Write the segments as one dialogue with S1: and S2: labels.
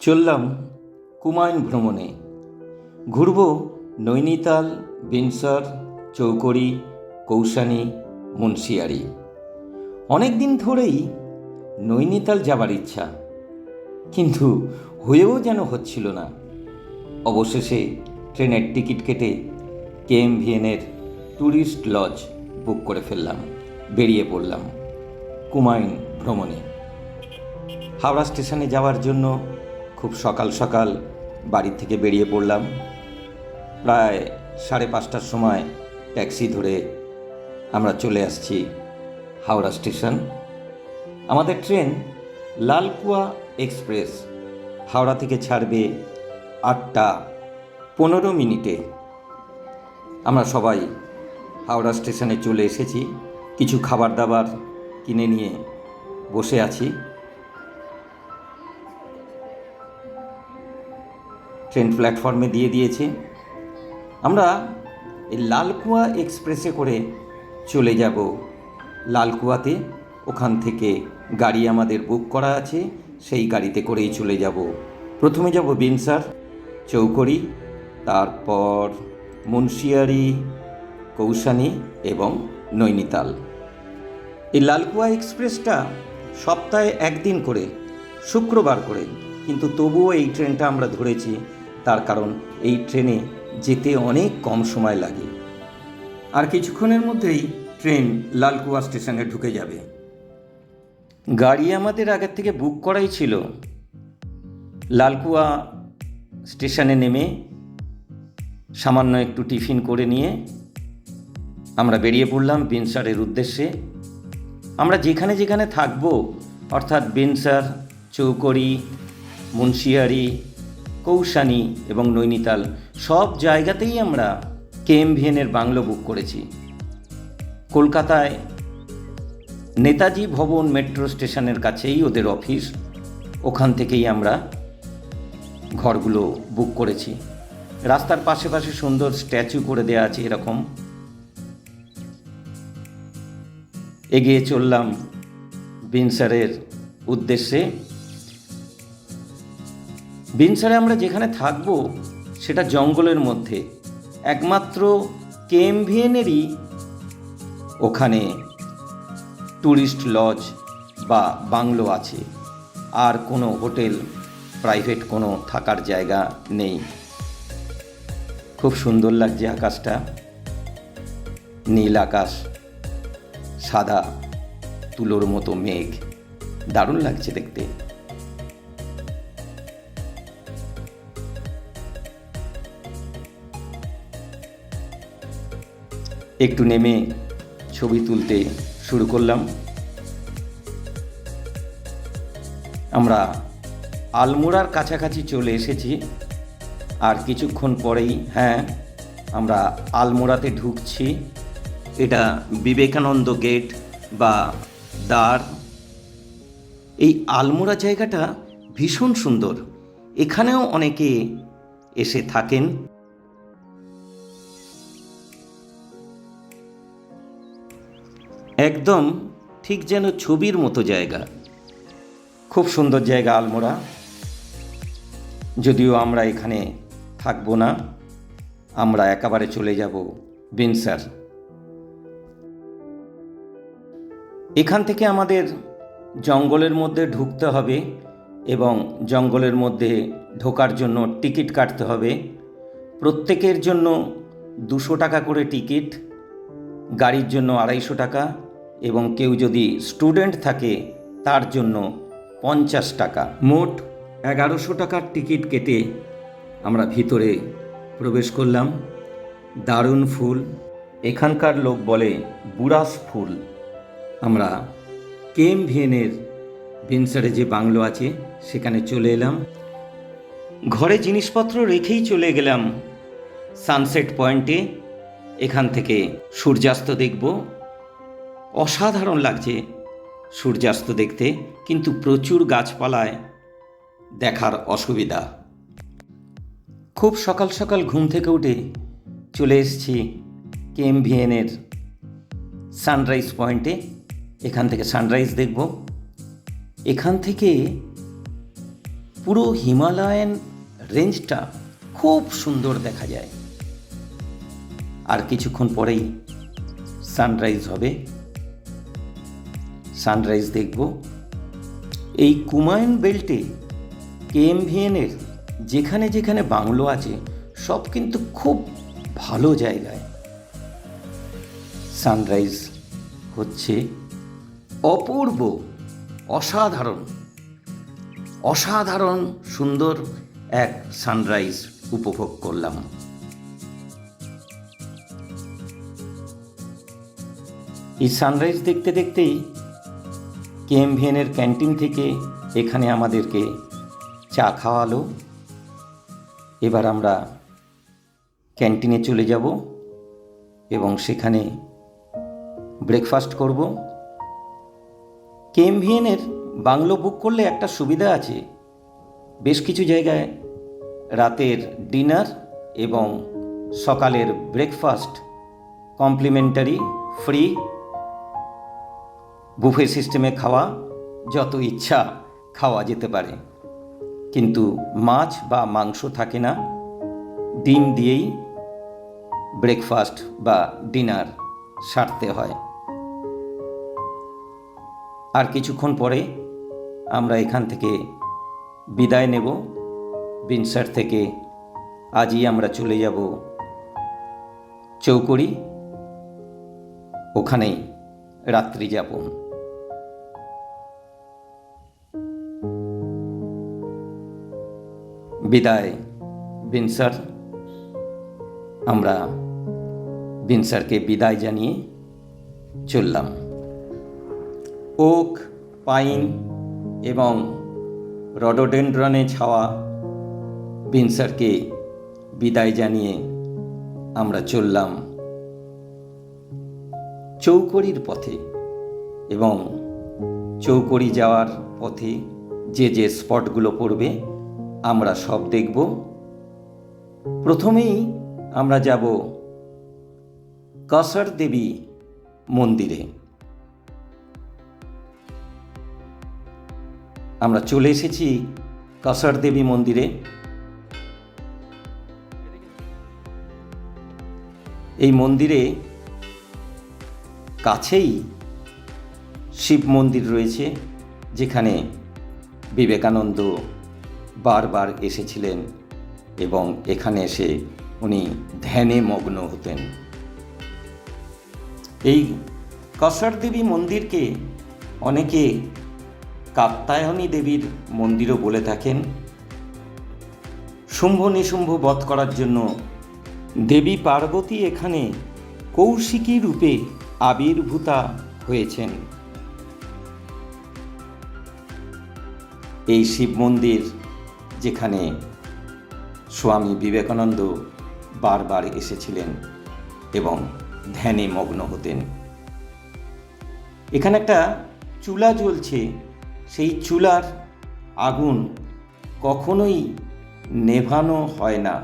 S1: চললাম কুমায়ুন ভ্রমণে। ঘুরব নৈনিতাল, বিনসর, চৌকড়ি, কৌসানি, মুন্সিয়ারি। অনেক দিন ধরেই নৈনিতাল যাবার ইচ্ছা, কিন্তু হয়েও যেন হচ্ছিল না। অবশেষে ট্রেনের টিকিট কেটে KMVNের ট্যুরিস্ট লজ বুক করে ফেললাম। বেরিয়ে পড়লাম কুমায়ুন ভ্রমণে। হাওড়া স্টেশনে যাওয়ার জন্য খুব সকাল সকাল বাড়ি থেকে বেরিয়ে পড়লাম। প্রায় 5:30টার সময় ট্যাক্সি ধরে আমরা চলে আসছি হাওড়া স্টেশন। আমাদের ট্রেন লালকুয়া এক্সপ্রেস হাওড়া থেকে ছাড়বে 8:15। আমরা সবাই হাওড়া স্টেশনে চলে এসেছি। কিছু খাবার দাবার কিনে নিয়ে বসে আছি। ট্রেন প্ল্যাটফর্মে দিয়ে দিয়েছে। আমরা এই লালকুয়া এক্সপ্রেসে করে চলে যাব লালকুয়াতে। ওখান থেকে গাড়ি আমাদের বুক করা আছে, সেই গাড়িতে করেই চলে যাব। প্রথমে যাব বিনসর, চৌকড়ি, তারপর মুন্সিয়ারি, কৌসানি এবং নৈনিতাল। এই লালকুয়া এক্সপ্রেসটা সপ্তাহে একদিন করে, শুক্রবার করে, কিন্তু তবুও এই ট্রেনটা আমরা ধরেছি। তার কারণ এই ট্রেনে যেতে অনেক কম সময় লাগে। আর কিছুক্ষণের মধ্যেই ট্রেন লালকুয়া স্টেশনে ঢুকে যাবে। গাড়ি আমাদের আগের থেকে বুক করাই ছিল। লালকুয়া স্টেশনে নেমে সামান্য একটু টিফিন করে নিয়ে আমরা বেরিয়ে পড়লাম বিনসরের উদ্দেশ্যে। আমরা যেখানে যেখানে থাকব, অর্থাৎ বিনসর, চৌকড়ি, মুন্সিয়ারি, কৌসানি এবং নৈনিতাল, সব জায়গাতেই আমরা KMVNের বাংলো বুক করেছি। কলকাতায় নেতাজি ভবন মেট্রো স্টেশনের কাছেই ওদের অফিস, ওখান থেকেই আমরা ঘরগুলো বুক করেছি। রাস্তার পাশে পাশে সুন্দর স্ট্যাচু করে দেওয়া আছে এরকম। এগিয়ে চললাম বিনসরের উদ্দেশ্যে। বিনসরে আমরা যেখানে থাকব সেটা জঙ্গলের মধ্যে। একমাত্র KMVNেরই ওখানে ট্যুরিস্ট লজ বা বাংলো আছে, আর কোনো হোটেল, প্রাইভেট কোনো থাকার জায়গা নেই। খুব সুন্দর লাগছে আকাশটা, নীল আকাশ, সাদা তুলোর মতো মেঘ, দারুণ লাগছে দেখতে। একটু নেমে ছবি তুলতে শুরু করলাম। আমরা আলমোড়ার কাছাকাছি চলে এসেছি, আর কিছুক্ষণ পরেই আমরা আলমোড়াতে ঢুকছি। এটা বিবেকানন্দ গেট বা দ্বার। এই আলমোড়া জায়গাটা ভীষণ সুন্দর, এখানেও অনেকে এসে থাকেন। একদম ঠিক যেন ছবির মতো জায়গা। খুব সুন্দর জায়গা আলমোড়া। যদিও আমরা এখানে থাকবো না, আমরা একেবারে চলে যাব বিনসর। এখান থেকে আমাদের জঙ্গলের মধ্যে ঢুকতে হবে এবং জঙ্গলের মধ্যে ঢোকার জন্য টিকিট কাটতে হবে। প্রত্যেকের জন্য 200 টাকা করে টিকিট, গাড়ির জন্য 250 টাকা, এবং কেউ যদি স্টুডেন্ট থাকে তার জন্য 50 টাকা। মোট 1100 টাকার টিকিট কেটে আমরা ভিতরে প্রবেশ করলাম। দারুণ ফুল, এখানকার লোক বলে বুরাস ফুল। আমরা KMVNের বিনসরে যে বাংলো আছে সেখানে চলে এলাম। ঘরে জিনিসপত্র রেখেই চলে গেলাম সানসেট পয়েন্টে। এখান থেকে সূর্যাস্ত দেখব। অসাধারণ লাগছে সূর্যাস্ত দেখতে, কিন্তু প্রচুর গাছপালায় দেখার অসুবিধা। খুব সকাল সকাল ঘুম থেকে উঠে চলে এসেছি KMVNের সানরাইজ পয়েন্টে। এখান থেকে সানরাইজ দেখব। এখান থেকে পুরো হিমালয়ান রেঞ্জটা খুব সুন্দর দেখা যায়। আর কিছুক্ষণ পরেই সানরাইজ হবে, সানরাইজ দেখব। এই কুমায়ুন বেল্টে কেএমভিএনের যেখানে যেখানে বাংলো আছে সব কিন্তু খুব ভালো জায়গায়। সানরাইজ হচ্ছে অপূর্ব, অসাধারণ অসাধারণ সুন্দর এক সানরাইজ উপভোগ করলাম। এই সানরাইজ দেখতে দেখতেই কেএমভিএনের ক্যান্টিন থেকে এখানে আমাদেরকে চা খাওয়ালো। এবার আমরা ক্যান্টিনে চলে যাব এবং সেখানে ব্রেকফাস্ট করব। কেএমভিএনের বাংলো বুক করলে একটা সুবিধা আছে, বেশ কিছু জায়গায় রাতের ডিনার এবং সকালের ব্রেকফাস্ট কমপ্লিমেন্টারি, ফ্রি, বুফে সিস্টেমে খাওয়া, যত ইচ্ছা খাওয়া যেতে পারে, কিন্তু মাছ বা মাংস থাকে না, ডিম দিয়েই ব্রেকফাস্ট বা ডিনার সারতে হয়। আর কিছুক্ষণ পরে আমরা এখান থেকে বিদায় নেব। বিনসার থেকে আজই আমরা চলে যাব চৌকড়ি, ওখানেই রাত্রি যাপন। বিদায় বিনসার। আমরা বিনসারকে বিদায় জানিয়ে চললাম। ওক, পাইন এবং রডোডেন্ড্রনে ছাওয়া বিনসারকে বিদায় জানিয়ে আমরা চললাম চৌকড়ির পথে। এবং চৌকড়ি যাওয়ার পথে যে যে স্পটগুলো পড়বে আমরা সব দেখব। প্রথমেই আমরা যাব কাসার দেবী মন্দিরে। আমরা চলে এসেছি কাসার দেবী মন্দিরে। এই মন্দিরে কাছেই শিব মন্দির রয়েছে, যেখানে বিবেকানন্দ বারবার এসেছিলেন এবং এখানে এসে উনি ধ্যানে মগ্ন হতেন। এই কাসার দেবী মন্দিরকে অনেকে কাত্যায়নী দেবীর মন্দিরও বলে থাকেন। শুম্ভ নিশুম্ভ বধ করার জন্য দেবী পার্বতী এখানে কৌশিকী রূপে আবির্ভূতা হয়েছেন। এই শিব মন্দির যেখানে স্বামী বিবেকানন্দ বারবার এসেছিলেন এবং ধ্যানে মগ্ন হতেন। এখানে একটা চুলা জ্বলছে, সেই চুলার আগুন কখনোই নেভানো হয় না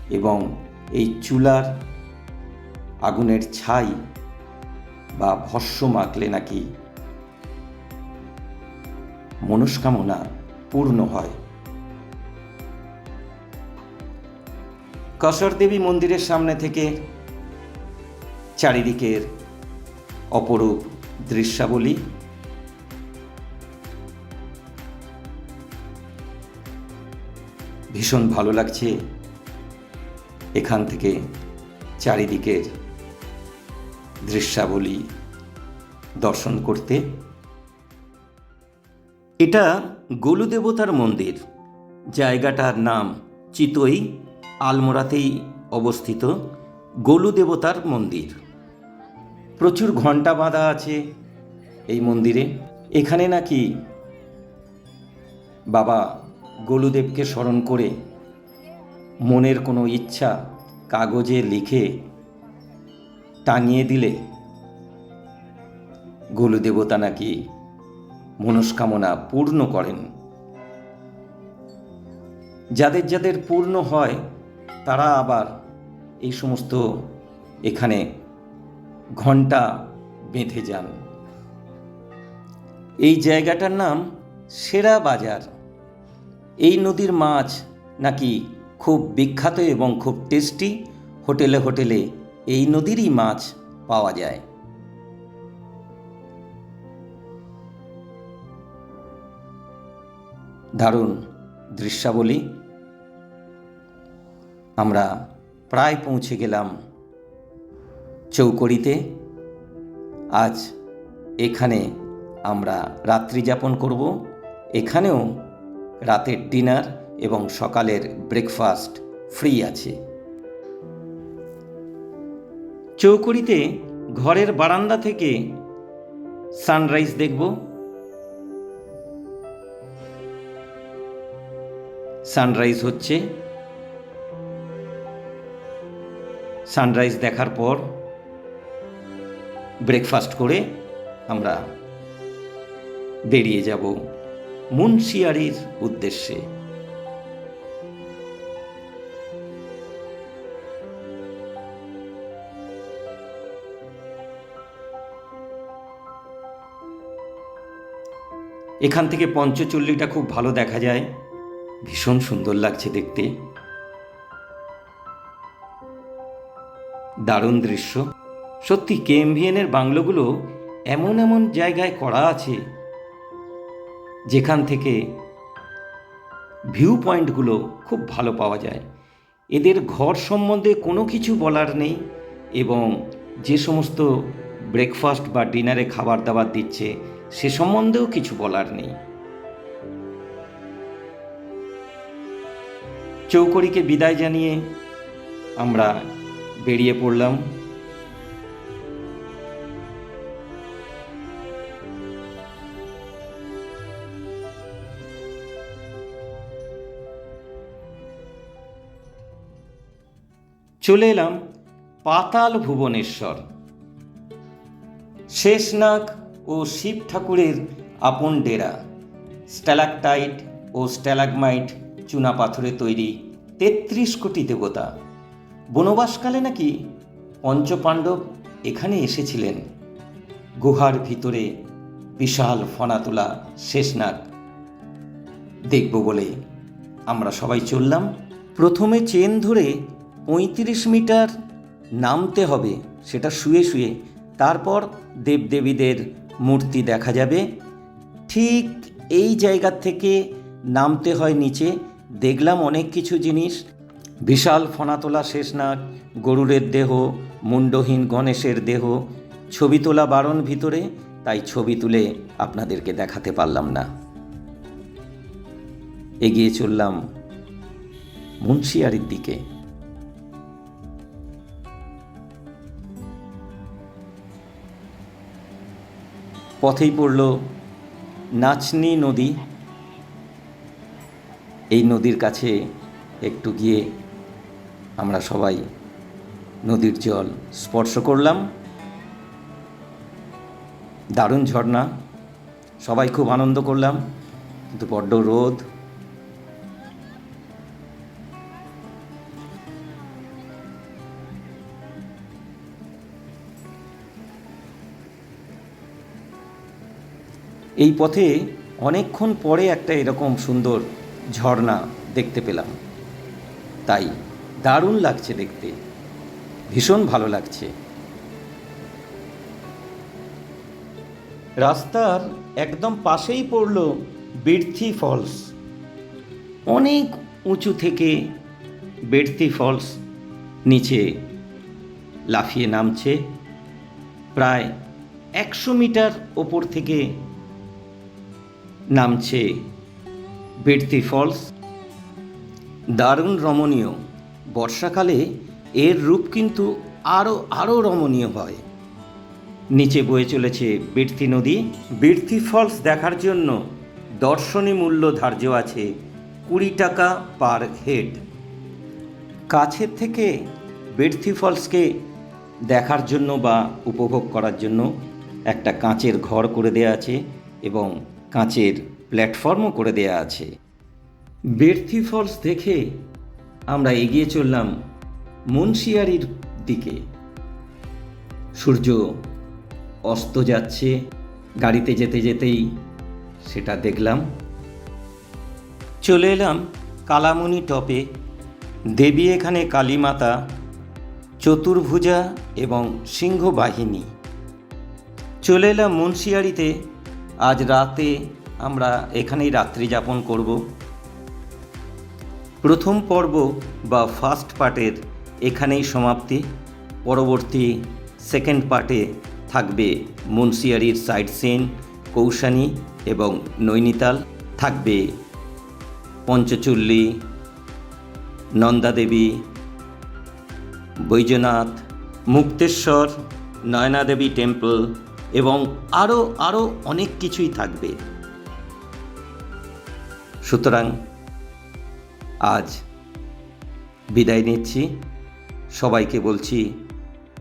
S1: এবং এই চুলার আগুনের ছাই বা ভস্ম মাখলে নাকি মনস্কামনা পূর্ণ হয়। কাসার দেবী মন্দিরের সামনে থেকে চারিদিকের অপরূপ দৃশ্যাবলী। ভীষণ ভালো লাগছে এখান থেকে চারিদিকের দৃশ্যাবলী দর্শন করতে। এটা গোলু দেবতার মন্দির। জায়গাটার নাম চিতই, আলমোড়াতেই অবস্থিত গোলু দেবতার মন্দির। প্রচুর ঘণ্টা বাঁধা আছে এই মন্দিরে। এখানে নাকি বাবা গোলুদেবকে স্মরণ করে মনের কোনো ইচ্ছা কাগজে লিখে টাঙিয়ে দিলে গোলু দেবতা নাকি মনস্কামনা পূর্ণ করেন। যাদের যাদের পূর্ণ হয় তারা আবার এই সমস্ত এখানে ঘণ্টা বেঁধে যান। এই জায়গাটার নাম সেরা বাজার। এই নদীর মাছ নাকি খুব বিখ্যাত এবং খুব টেস্টি। হোটেলে হোটেলে এই নদীরই মাছ পাওয়া যায়। দারুণ দৃশ্যাবলী। আমরা প্রায় পৌঁছে গেলাম চৌকড়িতে। আজ এখানে আমরা রাত্রি যাপন করব। এখানেও রাতের ডিনার এবং সকালের ব্রেকফাস্ট ফ্রি আছে। চৌকড়িতে ঘরের বারান্দা থেকে সানরাইজ দেখব। সানরাইজ হচ্ছে। সানরাইজ দেখার পর ব্রেকফাস্ট করে আমরা বেরিয়ে যাব মুন্সিয়ারির উদ্দেশ্যে। এখান থেকে পঞ্চচল্লিটা খুব ভালো দেখা যায়, ভীষণ সুন্দর লাগছে দেখতে। দারুণ দৃশ্য সত্যি। কেএমভিএনের বাংলোগুলো এমন এমন জায়গায় করা আছে যেখান থেকে ভিউ পয়েন্টগুলো খুব ভালো পাওয়া যায়। এদের ঘর সম্বন্ধে কোনো কিছু বলার নেই, এবং যে সমস্ত ব্রেকফাস্ট বা ডিনারে খাবার দাবার দিচ্ছে সে সম্বন্ধেও কিছু বলার নেই। চৌকড়িকে বিদায় জানিয়ে আমরা বেরিয়ে পড়লাম। চলে এলাম পাতাল ভুবনেশ্বর। শেষনাগ ও শিব ঠাকুরের আপন ডেরা। স্ট্যালাকটাইট ও স্ট্যালাগমাইট চুনা পাথরে তৈরি ৩৩ কোটি দেবতা। বনবাসকালে নাকি পঞ্চপাণ্ডব এখানে এসেছিলেন। গুহার ভিতরে বিশাল ফনা তোলা শেষনাগ দেখব বলে আমরা সবাই চললাম। প্রথমে চেন ধরে ৩৫ মিটার নামতে হবে, সেটা শুয়ে শুয়ে। তারপর দেবদেবীদের মূর্তি দেখা যাবে। ঠিক এই জায়গা থেকে নামতে হয় নিচে। দেখলাম অনেক কিছু জিনিস। বিশাল ফনাতোলা শেষনাগ, গরুরের দেহ, মুন্ডহীন গণেশের দেহ। ছবি তোলা বারণ ভিতরে, তাই ছবি তুলে আপনাদেরকে দেখাতে পারলাম না। এগিয়ে চললাম মুন্সিয়ারির দিকে। পথেই পড়ল নাচনি নদী। এই নদীর কাছে একটু গিয়ে আমরা সবাই নদীর জল স্পর্শ করলাম। দারুণ ঝর্ণা, সবাই খুব আনন্দ করলাম, কিন্তু বড্ড রোদ। এই পথে অনেকক্ষণ পরে একটা এরকম সুন্দর ঝর্ণা দেখতে পেলাম, তাই দারুণ লাগছে দেখতে, ভীষণ ভালো লাগছে। রাস্তার একদম পাশেই পড়ল বিড়থি ফলস। অনেক উঁচু থেকে বিড়থি ফলস নিচে লাফিয়ে নামছে। প্রায় 100 মিটার ওপর থেকে নামছে বিড়থি ফলস। দারুণ রমণীয়। বর্ষাকালে এর রূপ কিন্তু আরও রমণীয় হয়। নিচে বয়ে চলেছে বিড়থি নদী। বিড়থি ফলস দেখার জন্য দর্শনী মূল্য ধার্য আছে 20 টাকা পার হেড। কাছের থেকে বিড়থি ফলসকে দেখার জন্য বা উপভোগ করার জন্য একটা কাঁচের ঘর করে দেয়া আছে এবং কাঁচের প্ল্যাটফর্মও করে দেয়া আছে। বিড়থি ফলস দেখে আমরা এগিয়ে চললাম মুন্সিয়ারির দিকে। সূর্য অস্ত যাচ্ছে, গাড়িতে যেতে যেতেই সেটা দেখলাম। চলে এলাম কালামণি টপে। দেবী এখানে কালীমাতা, চতুর্ভুজা এবং সিংহ বাহিনী। চলে এলাম মুন্সিয়ারিতে। আজ রাতে আমরা এখানেই রাত্রি যাপন করব। প্রথম পর্ব বা ফার্স্ট পার্টের এখানেই সমাপ্তি। পরবর্তী সেকেন্ড পার্টে থাকবে মুন্সিয়ারির সাইট সিন, কৌশানী এবং নৈনিতাল। থাকবে পঞ্চচুল্লী, নন্দাদেবী, বৈদ্যনাথ, মুক্তেশ্বর, নয়নাদেবী টেম্পল এবং আরও অনেক কিছুই থাকবে। সুতরাং আজ বিদায় নিচ্ছি। সবাইকে বলছি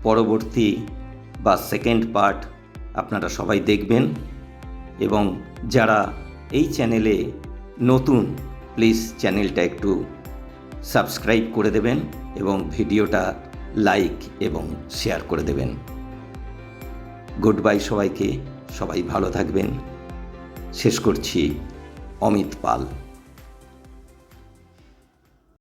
S1: পরবর্তী বা সেকেন্ড পার্ট আপনারা সবাই দেখবেন, এবং যারা এই চ্যানেলে নতুন প্লিজ চ্যানেলটা একটু সাবস্ক্রাইব করে দেবেন এবং ভিডিওটা লাইক এবং শেয়ার করে দেবেন। গুড বাই সবাইকে, সবাই ভালো থাকবেন। শেষ করছি অমিত পাল।